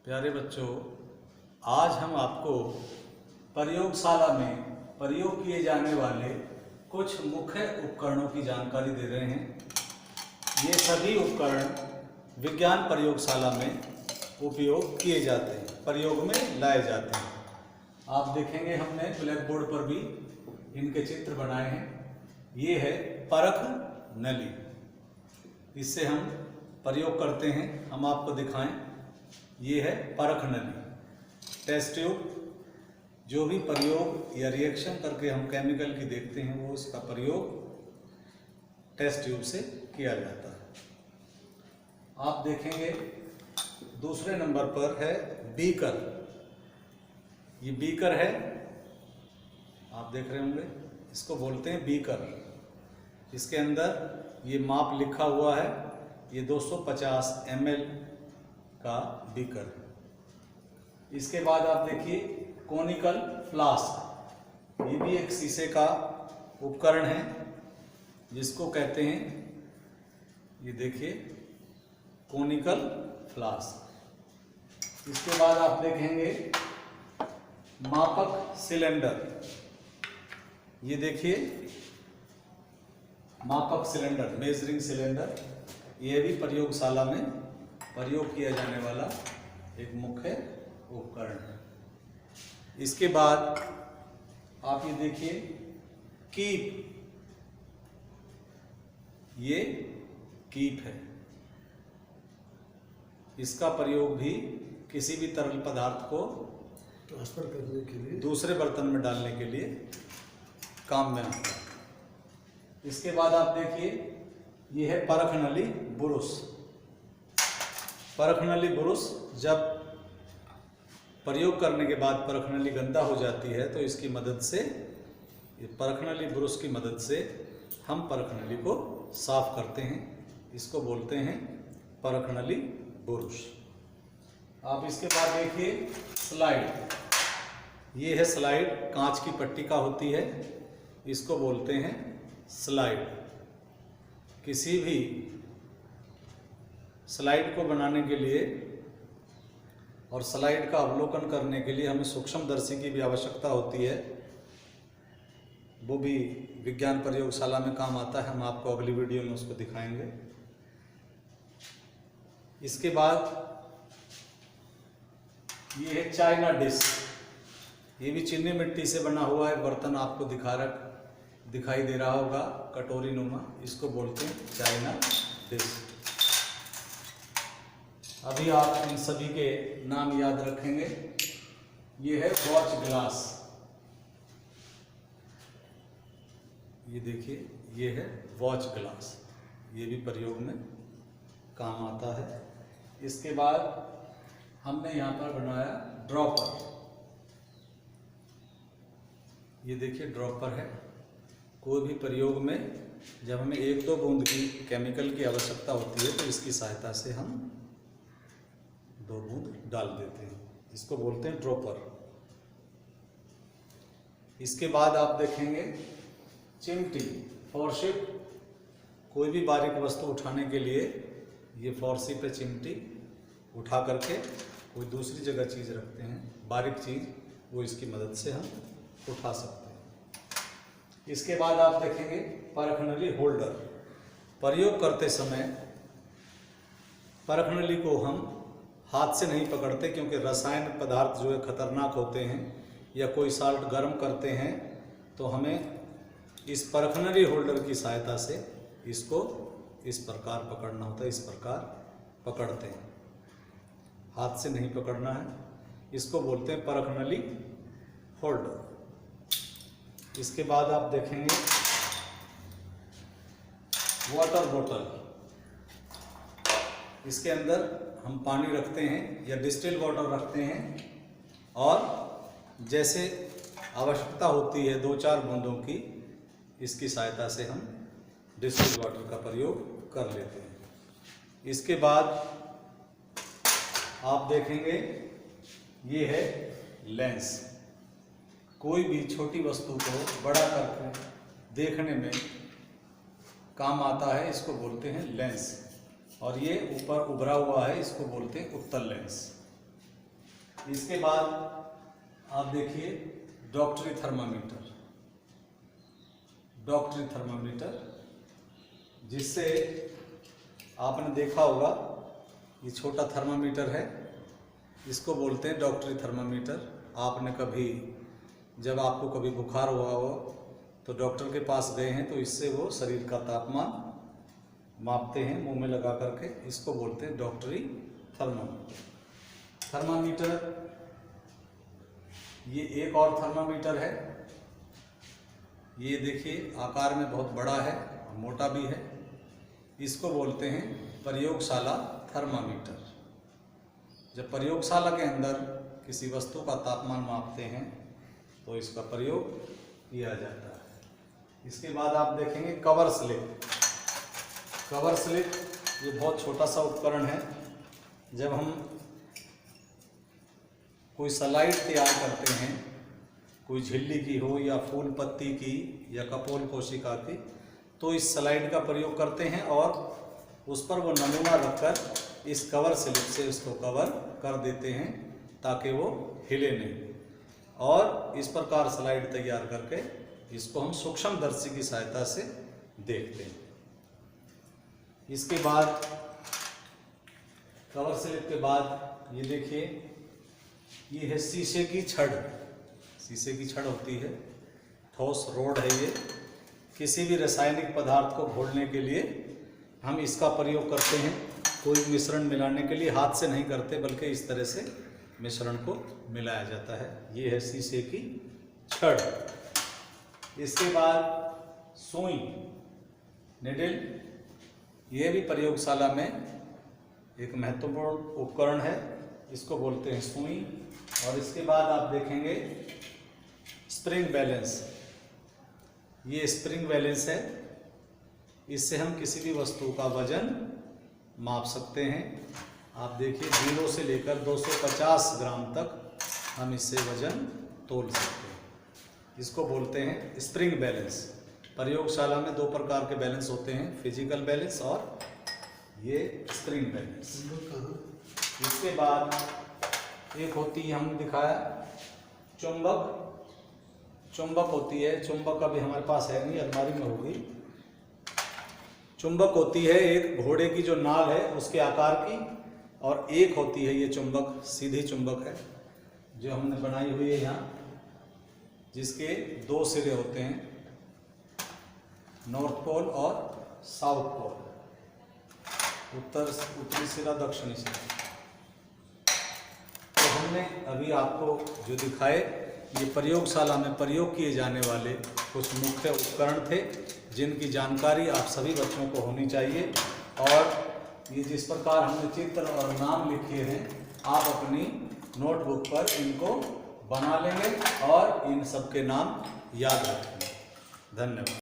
प्यारे बच्चों, आज हम आपको प्रयोगशाला में प्रयोग किए जाने वाले कुछ मुख्य उपकरणों की जानकारी दे रहे हैं। ये सभी उपकरण विज्ञान प्रयोगशाला में उपयोग किए जाते हैं, प्रयोग में लाए जाते हैं। आप देखेंगे हमने ब्लैक बोर्ड पर भी इनके चित्र बनाए हैं। ये है परख नली, इससे हम प्रयोग करते हैं। हम आपको दिखाएं, ये है परख नली। टेस्ट ट्यूब, जो भी प्रयोग या रिएक्शन करके हम केमिकल की देखते हैं वो इसका प्रयोग टेस्ट ट्यूब से किया जाता है। आप देखेंगे दूसरे नंबर पर है बीकर। ये बीकर है, आप देख रहे होंगे, इसको बोलते हैं बीकर। इसके अंदर ये माप लिखा हुआ है, ये 250 ml का बीकर है। इसके बाद आप देखिए कोनिकल फ्लास्क, ये भी एक शीशे का उपकरण है जिसको कहते हैं, ये देखिए कोनिकल फ्लास्क। इसके बाद आप देखेंगे मापक सिलेंडर। ये देखिए मापक सिलेंडर, मेजरिंग सिलेंडर, ये भी प्रयोगशाला में प्रयोग किया जाने वाला एक मुख्य उपकरण है। इसके बाद आप ये देखिए कीप, ये कीप है। इसका प्रयोग भी किसी भी तरल पदार्थ को ट्रांसफर करने के लिए, दूसरे बर्तन में डालने के लिए काम में आता है। इसके बाद आप देखिए ये है परख नली बुरुश। परख नली बुरुश, जब प्रयोग करने के बाद परख नली गंदा हो जाती है तो इसकी मदद से, ये परख नली बुरुश की मदद से हम परख नली को साफ करते हैं। इसको बोलते हैं परख नली बुरुश। आप इसके बाद देखिए स्लाइड। ये है स्लाइड, कांच की पट्टी का होती है, इसको बोलते हैं स्लाइड। किसी भी स्लाइड को बनाने के लिए और स्लाइड का अवलोकन करने के लिए हमें सूक्ष्मदर्शी की भी आवश्यकता होती है। वो भी विज्ञान प्रयोगशाला में काम आता है। हम आपको अगली वीडियो में उसको दिखाएंगे। इसके बाद ये है चाइना डिश। ये भी चीनी मिट्टी से बना हुआ है बर्तन, आपको दिखाई दे रहा होगा, कटोरी नुमा। इसको बोलते हैं चाइना डिश। अभी आप इन सभी के नाम याद रखेंगे। ये है वॉच ग्लास। ये देखिए, ये है वॉच ग्लास, ये भी प्रयोग में काम आता है। इसके बाद हमने यहाँ पर बनाया ड्रॉपर। ये देखिए ड्रॉपर है। कोई भी प्रयोग में जब हमें 1-2 बूंद की केमिकल की आवश्यकता होती है तो इसकी सहायता से हम 2 बूंद डाल देते हैं। इसको बोलते हैं ड्रॉपर। इसके बाद आप देखेंगे चिमटी, फोर्सिप। कोई भी बारीक वस्तु उठाने के लिए ये फोर्सिप पे चिमटी उठा करके कोई दूसरी जगह चीज़ रखते हैं, बारीक चीज़, वो इसकी मदद से हम उठा सकते हैं। इसके बाद आप देखेंगे परख नली होल्डर। प्रयोग करते समय परख नली को हम हाथ से नहीं पकड़ते, क्योंकि रसायन पदार्थ जो है खतरनाक होते हैं, या कोई साल्ट गर्म करते हैं तो हमें इस परख नली होल्डर की सहायता से इसको इस प्रकार पकड़ना होता है। इस प्रकार पकड़ते हैं, हाथ से नहीं पकड़ना है। इसको बोलते हैं परख नली होल्डर। इसके बाद आप देखेंगे वाटर बोतल। इसके अंदर हम पानी रखते हैं या डिस्टिल वाटर रखते हैं, और जैसे आवश्यकता होती है 2-4 बूंदों की, इसकी सहायता से हम डिस्टिल वाटर का प्रयोग कर लेते हैं। इसके बाद आप देखेंगे ये है लेंस। कोई भी छोटी वस्तु को बड़ा करके देखने में काम आता है, इसको बोलते हैं लेंस। और ये ऊपर उभरा हुआ है, इसको बोलते हैं उत्तल लेंस। इसके बाद आप देखिए डॉक्टरी थर्मामीटर। डॉक्टरी थर्मामीटर जिससे आपने देखा होगा, ये छोटा थर्मामीटर है, इसको बोलते हैं डॉक्टरी थर्मामीटर। आपने कभी, जब आपको कभी बुखार हुआ हो तो डॉक्टर के पास गए हैं तो इससे वो शरीर का तापमान मापते हैं मुंह में लगा करके, इसको बोलते हैं डॉक्टरी थर्मामीटर। थर्मामीटर ये एक और थर्मामीटर है, ये देखिए आकार में बहुत बड़ा है और मोटा भी है, इसको बोलते हैं प्रयोगशाला थर्मामीटर। जब प्रयोगशाला के अंदर किसी वस्तु का तापमान मापते हैं तो इसका प्रयोग किया जाता है। इसके बाद आप देखेंगे कवर स्लिप। कवर स्लिप ये बहुत छोटा सा उपकरण है। जब हम कोई स्लाइड तैयार करते हैं, कोई झिल्ली की हो या फूल पत्ती की या कपोल कोशिका की, तो इस स्लाइड का प्रयोग करते हैं और उस पर वो नमूना रखकर इस कवर स्लिप से उसको कवर कर देते हैं ताकि वो हिले नहीं। और इस प्रकार स्लाइड तैयार करके इसको हम सूक्ष्मदर्शी की सहायता से देखते हैं। इसके बाद कवर स्लिप के बाद ये देखिए, ये है शीशे की छड़। शीशे की छड़ होती है, ठोस रोड है ये। किसी भी रासायनिक पदार्थ को घोलने के लिए हम इसका प्रयोग करते हैं। कोई मिश्रण मिलाने के लिए हाथ से नहीं करते, बल्कि इस तरह से मिश्रण को मिलाया जाता है। ये है शीशे की छड़। इसके बाद सुई, निडल, ये भी प्रयोगशाला में एक महत्वपूर्ण उपकरण है, इसको बोलते हैं सुई। और इसके बाद आप देखेंगे स्प्रिंग बैलेंस। ये स्प्रिंग बैलेंस है, इससे हम किसी भी वस्तु का वजन माप सकते हैं। आप देखिए 0 से लेकर 250 ग्राम तक हम इससे वजन तोल सकते हैं। इसको बोलते हैं स्प्रिंग बैलेंस। प्रयोगशाला में 2 प्रकार के बैलेंस होते हैं, फिजिकल बैलेंस और ये स्प्रिंग बैलेंस। इसके बाद एक होती है, हमने दिखाया चुंबक। चुंबक होती है, चुंबक अभी हमारे पास है नहीं, अलमारी में होगी। चुंबक होती है एक घोड़े की जो नाल है उसके आकार की, और एक होती है ये चुंबक, सीधी चुंबक है जो हमने बनाई हुई है यहाँ, जिसके 2 सिरे होते हैं, नॉर्थ पोल और साउथ पोल, उत्तरी सिरा, दक्षिणी सिरा। तो हमने अभी आपको जो दिखाए ये प्रयोगशाला में प्रयोग किए जाने वाले कुछ मुख्य उपकरण थे, जिनकी जानकारी आप सभी बच्चों को होनी चाहिए। और ये जिस प्रकार हमने चित्र और नाम लिखे हैं, आप अपनी नोटबुक पर इनको बना लेंगे और इन सबके नाम याद रखेंगे। धन्यवाद।